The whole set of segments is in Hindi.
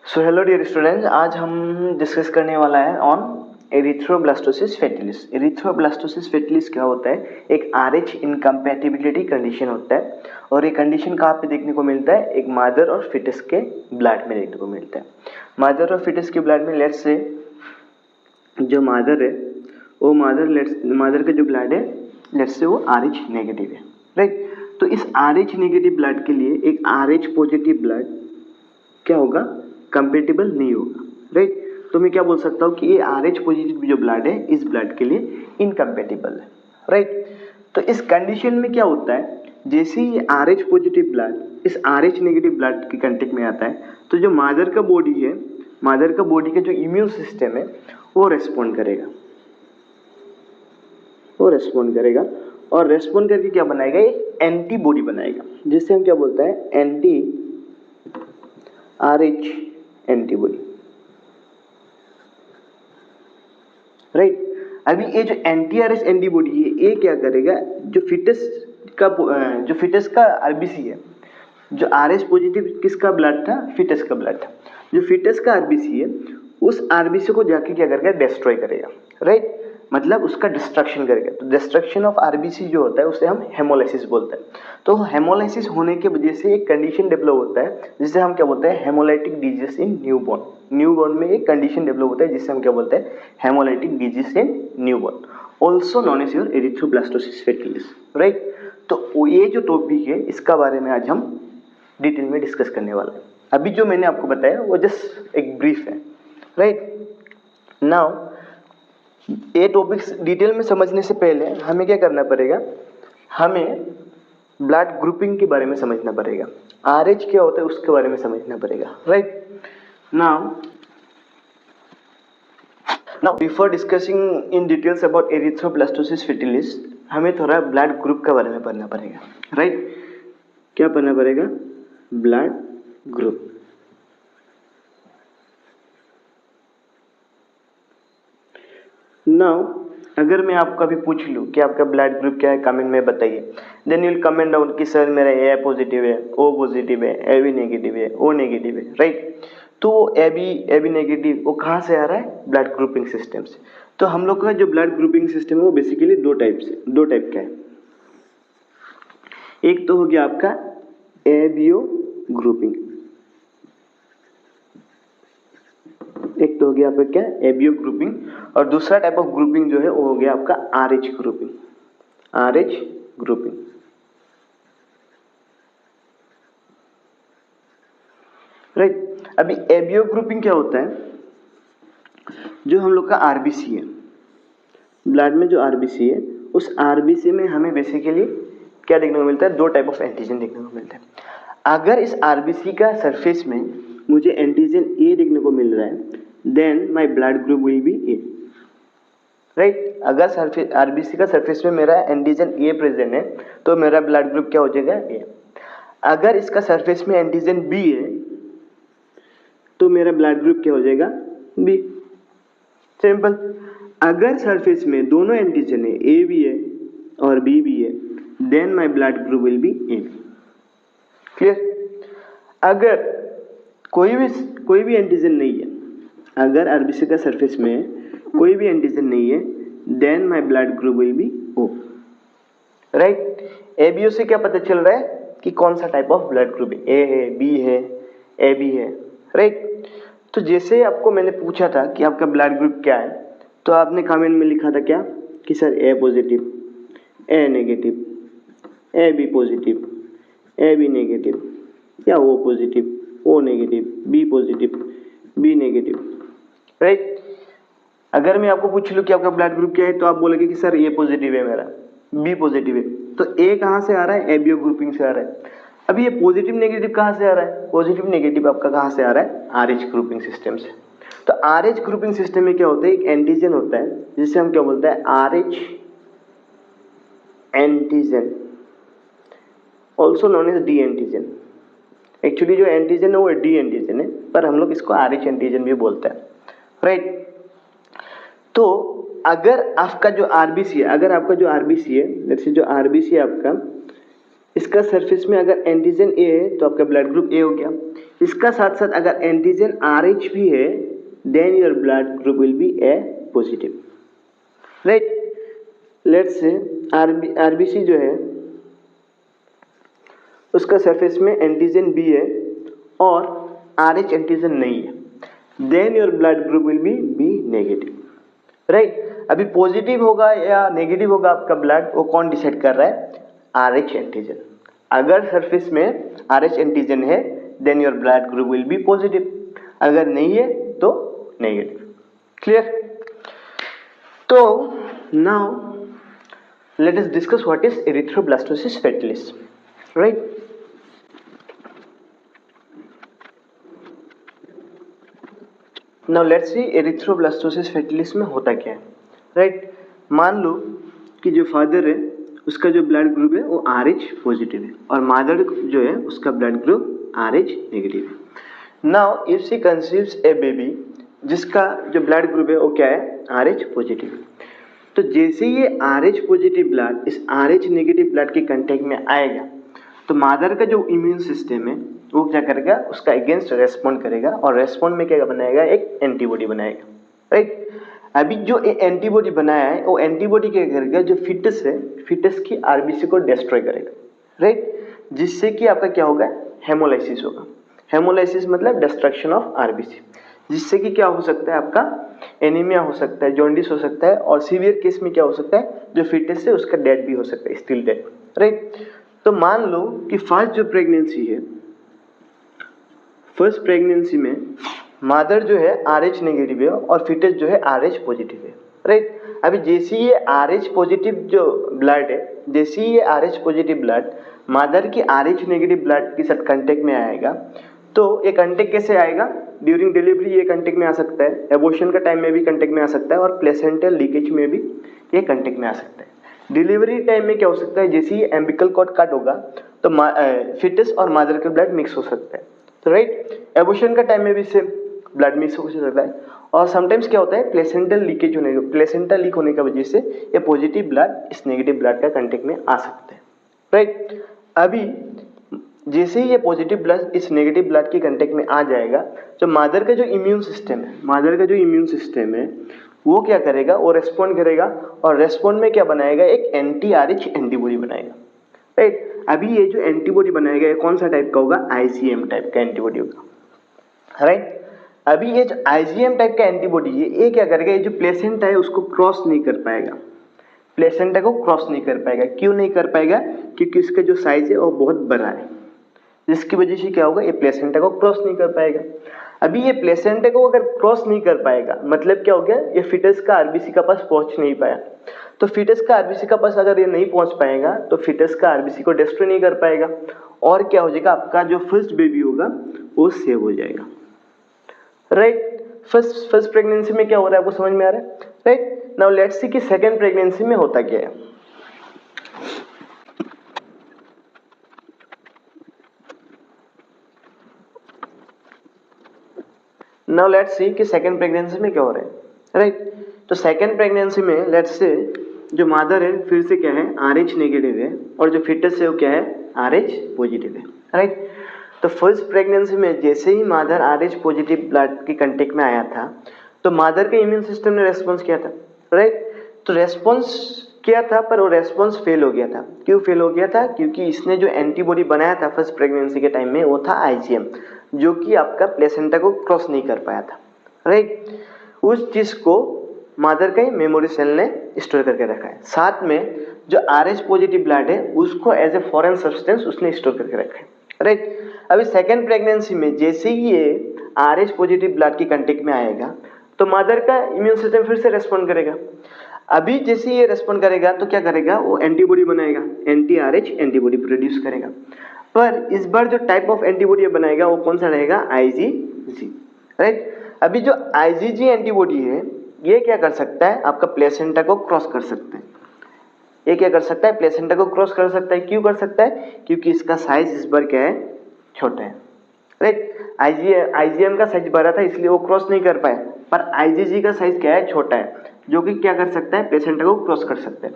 सो हेलो डियर स्टूडेंट्स, आज हम डिस्कस करने वाला है ऑन एरिथ्रोब्लास्टोसिस फेटिलिस। एरिथ्रोब्लास्टोसिस फेटिलिस क्या होता है? एक RH इनकम्पैटिबिलिटी कंडीशन होता है और ये कंडीशन कहाँ पे देखने को मिलता है? एक मदर और फिटस के ब्लड में देखने को मिलता है। मदर और फिटस के ब्लड में लेट्स से जो मदर है वो मदर का जो ब्लड है लेट्स से वो RH नेगेटिव है, राइट। तो इस RH नेगेटिव ब्लड के लिए एक RH पॉजिटिव ब्लड क्या होगा? कंपेटेबल नहीं होगा, राइट। तो मैं क्या बोल सकता हूँ कि ये RH पॉजिटिव जो ब्लड है इस ब्लड के लिए इनकम्पेटेबल है, राइट। तो इस कंडीशन में क्या होता है, जैसे ही ये RH पॉजिटिव ब्लड इस RH नेगेटिव ब्लड के कांटेक्ट में आता है तो जो मदर का बॉडी है, मदर का बॉडी का जो इम्यून सिस्टम है वो रेस्पॉन्ड करेगा, और रेस्पॉन्ड करके क्या बनाएगा? एक एंटीबॉडी बनाएगा जिससे हम क्या बोलते हैं? Anti RH antibody, right. अभी ये जो एंटी RH एंटीबॉडी है ये क्या करेगा? जो फिटस का RBC है, जो RH पॉजिटिव किसका ब्लड था? फिटस का ब्लड था। जो फिटस का RBC है उस RBC को जाके क्या करेगा? डिस्ट्रॉय करेगा, राइट। मतलब उसका डिस्ट्रक्शन करेगा। तो डिस्ट्रक्शन ऑफ RBC जो होता है उसे हम हेमोलाइसिस बोलते हैं। तो हेमोलाइसिस होने की वजह से एक कंडीशन डेवलप होता है जिसे हम क्या बोलते हैं? Hemolytic disease in newborn. Newborn में एक कंडीशन डेवलप होता है जिसे हम क्या बोलते हैं? Hemolytic disease in newborn, also known as your erythroblastosis fetalis, right. तो ये जो टॉपिक है इसका बारे में आज हम डिटेल में डिस्कस करने वाले हैं। अभी जो मैंने आपको बताया वो जस्ट एक ब्रीफ है, राइट। नाउ ये टॉपिक्स डिटेल में समझने से पहले हमें क्या करना पड़ेगा? हमें ब्लड ग्रुपिंग के बारे में समझना पड़ेगा। RH क्या होता है उसके बारे में समझना पड़ेगा, right. Now before discussing in details about erythroblastosis fetalis हमें थोड़ा ब्लड ग्रुप के बारे में पढ़ना पड़ेगा, राइट। क्या पढ़ना पड़ेगा? Blood group. नाउ अगर मैं आपको अभी पूछ लूँ कि आपका ब्लड ग्रुप क्या है, कमेंट में बताइए। Then you will comment down कि सर मेरा A पॉजिटिव है, O पॉजिटिव है, AB नेगेटिव है, O नेगेटिव है, राइट। तो AB नेगेटिव वो कहाँ से आ रहा है? ब्लड ग्रुपिंग सिस्टम से। तो हम लोग का जो ब्लड ग्रुपिंग सिस्टम है वो बेसिकली दो टाइप का है। एक तो हो गया आपका ABO ग्रुपिंग, एक तो हो गया आपका क्या? ABO grouping. और दूसरा टाइप ऑफ ग्रुपिंग जो है वो हो गया आपका RH grouping, RH grouping, right. अभी ABO ग्रुपिंग क्या होता है? जो हम लोग का RBC है, ब्लड में जो RBC है उस RBC में हमें बेसिकली क्या देखने को मिलता है? दो टाइप ऑफ एंटीजन देखने को मिलता है। अगर इस RBC का सरफेस में मुझे एंटीजन A देखने को मिल रहा है then my blood group will be A, right. अगर सरफेस RBC का सरफेस में मेरा एंटीजन A प्रेजेंट है तो मेरा ब्लड ग्रुप क्या हो जाएगा? A। अगर इसका सरफेस में एंटीजन B है तो मेरा ब्लड ग्रुप क्या हो जाएगा? B। सिंपल। अगर सरफेस में दोनों एंटीजन है, A भी है और B भी है, then my blood group will be AB। Clear? अगर कोई भी एंटीजन नहीं है, अगर RBC का सरफेस में कोई भी एंटीजन नहीं है then my blood group will be O, right. ABO से क्या पता चल रहा है कि कौन सा टाइप ऑफ ब्लड ग्रुप है? A है, B है, AB है, राइट। तो जैसे आपको मैंने पूछा था कि आपका ब्लड ग्रुप क्या है तो आपने कमेंट में लिखा था क्या कि sir A positive, A negative, AB positive, AB negative, या O positive, O negative, B positive, B negative, right. अगर मैं आपको पूछ लूँ कि आपका ब्लड ग्रुप क्या है तो आप बोलोगे कि सर A पॉजिटिव है मेरा, B पॉजिटिव है। तो A कहाँ से आ रहा है? ABO ग्रुपिंग से आ रहा है। अभी ये पॉजिटिव नेगेटिव कहाँ से आ रहा है? पॉजिटिव नेगेटिव आपका कहाँ से आ रहा है? RH ग्रुपिंग सिस्टम से। तो RH ग्रुपिंग सिस्टम में क्या होता है? एक एंटीजन होता है जिसे हम क्या बोलते हैं? RH antigen, also known as D antigen. Actually जो एंटीजन है वो D एंटीजन है पर हम लोग इसको RH एंटीजन भी बोलते हैं, राइट। तो अगर आपका जो RBC है, अगर आपका जो RBC है, जैसे जो RBC है आपका, इसका सरफेस में अगर एंटीजन A है तो आपका ब्लड ग्रुप A हो गया। इसका साथ साथ अगर एंटीजन RH भी है, then your blood group will be a positive, right. Let's say RBC जो है उसका सरफेस में एंटीजन बी है और RH एंटीजन नहीं है, then your blood group will be negative, right. अभी पॉजिटिव होगा या नेगेटिव होगा आपका ब्लड, वो कौन डिसाइड कर रहा है? RH antigen. अगर सरफेस में RH एंटीजन है then your blood group will be positive, अगर नहीं है तो नेगेटिव। क्लियर? तो now let us discuss what is erythroblastosis fetalis, right? Now let's see erythroblastosis fetalis में होता क्या है, right? मान लो कि जो फादर है उसका जो ब्लड ग्रुप है वो RH पॉजिटिव है और मदर जो है उसका ब्लड ग्रुप RH नेगेटिव है। Now if she conceives A baby जिसका जो ब्लड ग्रुप है वो क्या है? RH पॉजिटिव है। तो जैसे ये RH पॉजिटिव ब्लड इस RH नेगेटिव ब्लड के कांटेक्ट में आएगा तो मदर का जो इम्यून सिस्टम है वो क्या करेगा? उसका अगेंस्ट रेस्पॉन्ड करेगा और रेस्पॉन्ड में क्या बनाएगा? एक एंटीबॉडी बनाएगा, राइट। अभी जो एंटीबॉडी बनाया है वो एंटीबॉडी क्या करेगा? जो फिटस है, फिटस की आरबीसी को डिस्ट्रॉय करेगा, राइट, जिससे कि आपका क्या होगा? हेमोलाइसिस होगा। हेमोलाइसिस मतलब डिस्ट्रक्शन ऑफ आरबीसी, जिससे कि क्या हो सकता है? आपका एनीमिया हो सकता है, जॉन्डिस हो सकता है और सीवियर केस में क्या हो सकता है? जो फिटस है उसका डेथ भी हो सकता है, स्टिल डेथ, राइट। तो मान लो कि फर्स्ट जो प्रेगनेंसी है, फर्स्ट प्रेगनेंसी में मदर जो है RH नेगेटिव है और फिटस जो है RH पॉजिटिव है, राइट। अभी जैसे ये RH पॉजिटिव जो ब्लड है, जैसे ये RH पॉजिटिव ब्लड मदर की RH नेगेटिव ब्लड के साथ कांटेक्ट में आएगा तो ये कांटेक्ट कैसे आएगा? ड्यूरिंग डिलीवरी ये कांटेक्ट में आ सकता है, एबॉर्शन का टाइम में भी कांटेक्ट में आ सकता है और प्लेसेंटल लीकेज में भी ये कांटेक्ट में आ सकता है। डिलीवरी टाइम में क्या हो सकता है? जैसे ही एम्बिकल कॉर्ड कट होगा तो फिटस और मदर का ब्लड मिक्स हो सकता है, तो राइट। एबॉर्शन का टाइम में भी सेम ब्लड मिक्स हो सकता है और समटाइम्स क्या होता है? प्लेसेंटल लीकेज होने प्लेसेंटा लीक होने की वजह से ये पॉजिटिव ब्लड इस नेगेटिव ब्लड का कांटेक्ट में आ सकता है, राइट। अभी जैसे ही ये पॉजिटिव ब्लड इस नेगेटिव ब्लड के कांटेक्ट में आ जाएगा तो मदर का जो इम्यून सिस्टम है, मदर का जो इम्यून सिस्टम है वो क्या करेगा? वो रेस्पॉन्ड करेगा और रेस्पॉन्ड में क्या बनाएगा? एक एंटी RH एंटीबॉडी बनाएगा, राइट। अभी ये जो एंटीबॉडी बनाएगा ये कौन सा टाइप का होगा? IgM टाइप का एंटीबॉडी होगा, राइट। अभी ये जो IgM टाइप का एंटीबॉडी है ये क्या करेगा? ये जो प्लेसेंटा है उसको क्रॉस नहीं कर पाएगा, प्लेसेंटा को क्रॉस नहीं कर पाएगा। क्यों नहीं कर पाएगा? क्योंकि इसका जो साइज है वो बहुत बड़ा है, जिसकी वजह से क्या होगा? ये प्लेसेंटा को क्रॉस नहीं कर पाएगा। अभी ये प्लेसेंटा को अगर क्रॉस नहीं कर पाएगा मतलब क्या हो गया? ये फिटस का आरबीसी का पास पहुंच नहीं पाया। तो फिटस का आरबीसी का पास अगर ये नहीं पहुंच पाएगा तो फिटस का आरबीसी को डिस्ट्रॉय नहीं कर पाएगा और क्या हो जाएगा? आपका जो फर्स्ट बेबी होगा वो सेव हो जाएगा, राइट। फर्स्ट प्रेगनेंसी में क्या हो रहा है आपको समझ में आ रहा है, राइट। नाउ लेट्स सी कि सेकंड प्रेगनेंसी में होता क्या है। नाउ लेट्स सी कि सेकंड प्रेगनेंसी में क्या हो रहा है, राइट। तो सेकंड प्रेगनेंसी में लेट्स से जो मदर है फिर से क्या है? RH नेगेटिव है और जो फिटस है वो क्या है? RH पॉजिटिव है, राइट। तो फर्स्ट प्रेगनेंसी में जैसे ही मदर RH पॉजिटिव ब्लड के कांटेक्ट में आया था तो मदर के इम्यून सिस्टम ने रेस्पॉन्स किया था, राइट। तो रेस्पॉन्स किया था पर वो रेस्पॉन्स फेल हो गया था। क्यों फेल हो गया था? क्योंकि इसने जो एंटीबॉडी बनाया था फर्स्ट प्रेगनेंसी के टाइम में वो था IgM, जो कि आपका प्लेसेंटा को क्रॉस नहीं कर पाया था, राइट। उस चीज को मदर का मेमोरी सेल ने स्टोर करके रखा है। साथ में जो RH पॉजिटिव ब्लड है उसको एज ए फॉरेन सब्सटेंस उसने स्टोर करके रखा है, राइट। अभी सेकेंड प्रेगनेंसी में जैसे ही ये RH पॉजिटिव ब्लड के कांटेक्ट में आएगा तो मदर का इम्यून सिस्टम फिर से रेस्पॉन्ड करेगा। अभी जैसे ये रेस्पॉन्ड करेगा तो क्या करेगा? वो एंटीबॉडी बनाएगा, एंटी RH एंटीबॉडी प्रोड्यूस करेगा। पर इस बार जो टाइप ऑफ एंटीबॉडी बनाएगा वो कौन सा रहेगा? IgG, right. अभी जो IgG एंटीबॉडी है ये क्या कर सकता है? आपका प्लेसेंटा को क्रॉस कर सकता है। ये क्या कर सकता है? प्लेसेंटा को क्रॉस कर सकता है। क्यों कर सकता है? क्योंकि इसका साइज इस बार क्या है? छोटा है, राइट। IgM का साइज बड़ा था इसलिए वो क्रॉस नहीं कर पाया, पर IgG का साइज क्या है? छोटा है, जो कि क्या कर सकता है? प्लेसेंटा को क्रॉस कर सकता है।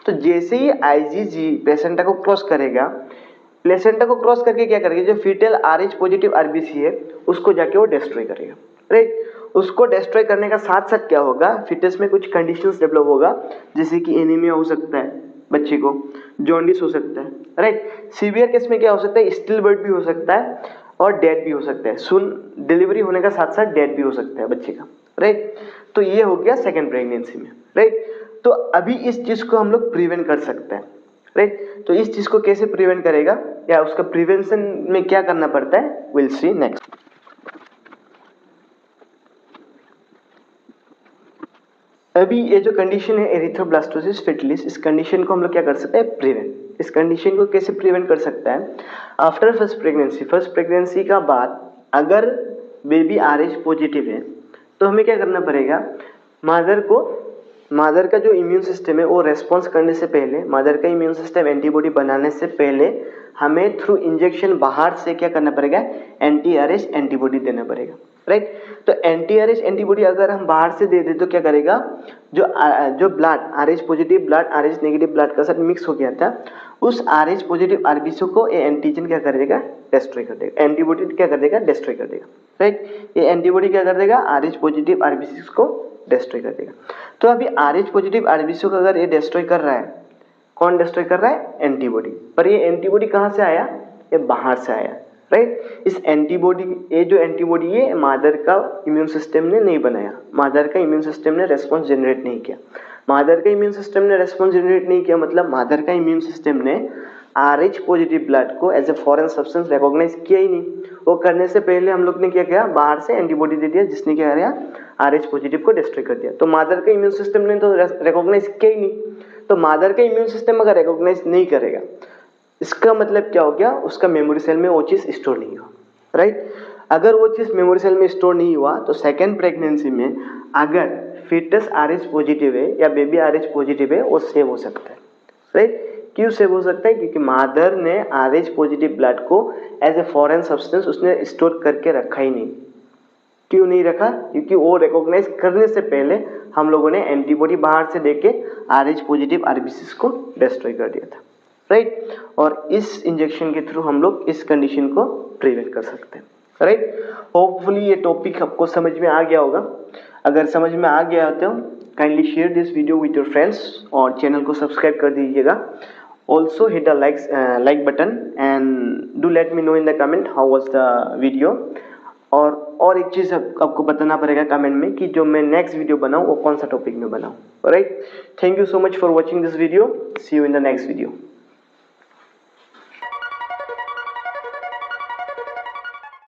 तो जैसे ही IgG प्लेसेंटा को क्रॉस करेगा प्लेसेंटा को क्रॉस करके क्या करेगा, जो फीटल RH पॉजिटिव आरबीसी है उसको जाके वो डिस्ट्रॉय करेगा, राइट। उसको डिस्ट्रॉय करने का साथ साथ क्या होगा, फिटस में कुछ कंडीशंस डेवलप होगा, जैसे कि एनीमिया हो सकता है बच्चे को, जॉन्डिस हो सकता है, राइट। सीवियर केस में क्या हो सकता है, स्टिल बर्थ भी हो सकता है और डेथ भी हो सकता है, सुन डिलीवरी होने का साथ साथ डेथ भी हो सकता है बच्चे का, राइट। तो ये हो गया सेकेंड प्रेगनेंसी में, राइट। तो अभी इस चीज को हम लोग प्रिवेंट कर सकते हैं, राइट। तो इस चीज को कैसे प्रिवेंट करेगा या उसका प्रिवेंशन में क्या करना पड़ता है, विल सी नेक्स्ट। अभी ये जो कंडीशन है एरिथ्रोब्लास्टोसिस फेटिलिस, इस कंडीशन को हम लोग क्या कर सकते हैं, प्रिवेंट। इस कंडीशन को कैसे प्रिवेंट कर सकता है, आफ्टर फर्स्ट प्रेगनेंसी का बाद अगर बेबी RH पॉजिटिव है तो हमें क्या करना पड़ेगा, मादर का जो इम्यून सिस्टम है वो रेस्पॉन्स करने से पहले, मादर का इम्यून सिस्टम एंटीबॉडी बनाने से पहले हमें थ्रू इंजेक्शन बाहर से क्या करना पड़ेगा, anti-RH एंटीबॉडी देना पड़ेगा, राइट। तो anti-RH एंटीबॉडी अगर हम बाहर से दे दे तो क्या करेगा, जो blood RH positive blood RH negative blood का साथ मिक्स हो गया था, उस RH पॉजिटिव आरबीसी को ये एंटीजन क्या कर देगा, डिस्ट्रॉय कर देगा, एंटीबॉडी क्या कर देगा, डिस्ट्रॉय कर देगा, राइट। ये एंटीबॉडी क्या कर देगा, RH पॉजिटिव आरबीसी को डिस्ट्रॉय कर देगा। तो अभी RH पॉजिटिव आरबीसी को अगर ये डिस्ट्रॉय कर रहा है, कौन डिस्ट्रॉय कर रहा है, एंटीबॉडी। पर ये एंटीबॉडी कहाँ से आया, ये बाहर से आया, राइट। इस एंटीबॉडी, ये जो एंटीबॉडी है मादर का इम्यून सिस्टम ने नहीं बनाया, मादर का इम्यून सिस्टम ने रेस्पॉन्स जनरेट नहीं किया। मादर का इम्यून सिस्टम ने रेस्पॉन्स जनरेट नहीं किया मतलब मादर का इम्यून सिस्टम ने RH पॉजिटिव ब्लड को as a foreign substance recognise किया ही नहीं। वो करने से पहले हम लोग ने क्या किया, बाहर से एंटीबॉडी दे दिया जिसने क्या किया, RH पॉजिटिव को डिस्ट्रॉय कर दिया। तो मादर का इम्यून सिस्टम ने तो रिकॉग्नाइज किया ही नहीं। तो मादर का इम्यून सिस्टम अगर रिकॉग्नाइज नहीं करेगा, इसका मतलब क्या हो गया, उसका मेमोरी सेल में वो चीज स्टोर नहीं हुआ, राइट। अगर वो चीज मेमोरी सेल में स्टोर नहीं हुआ तो सेकेंड प्रेगनेंसी में अगर फीटस RH पॉजिटिव है या बेबी RH पॉजिटिव है वो सेव हो सकता है, राइट। क्यों सेव हो सकता है, क्योंकि मादर ने RH पॉजिटिव ब्लड को एज ए फॉरेन सब्सटेंस उसने स्टोर करके रखा ही नहीं। क्यों नहीं रखा, क्योंकि वो रिकॉग्नाइज करने से पहले हम लोगों ने एंटीबॉडी बाहर से देके RH पॉजिटिव आरबीसी को डिस्ट्रॉय कर दिया था, राइट। और इस इंजेक्शन के थ्रू हम लोग इस कंडीशन को प्रिवेंट कर सकते हैं, राइट। होपफुली ये टॉपिक आपको समझ में आ गया होगा। अगर समझ में आ गया तो kindly share this video with your friends और चैनल को सब्सक्राइब कर दीजिएगा। Also hit the like button and do let me know in the comment how was the video. और एक चीज़ आपको बताना पड़ेगा कमेंट में कि जो मैं नेक्स्ट वीडियो बनाऊँ वो कौन सा टॉपिक में बनाऊँ, right. Thank you so much for watching this video, see you in the next video.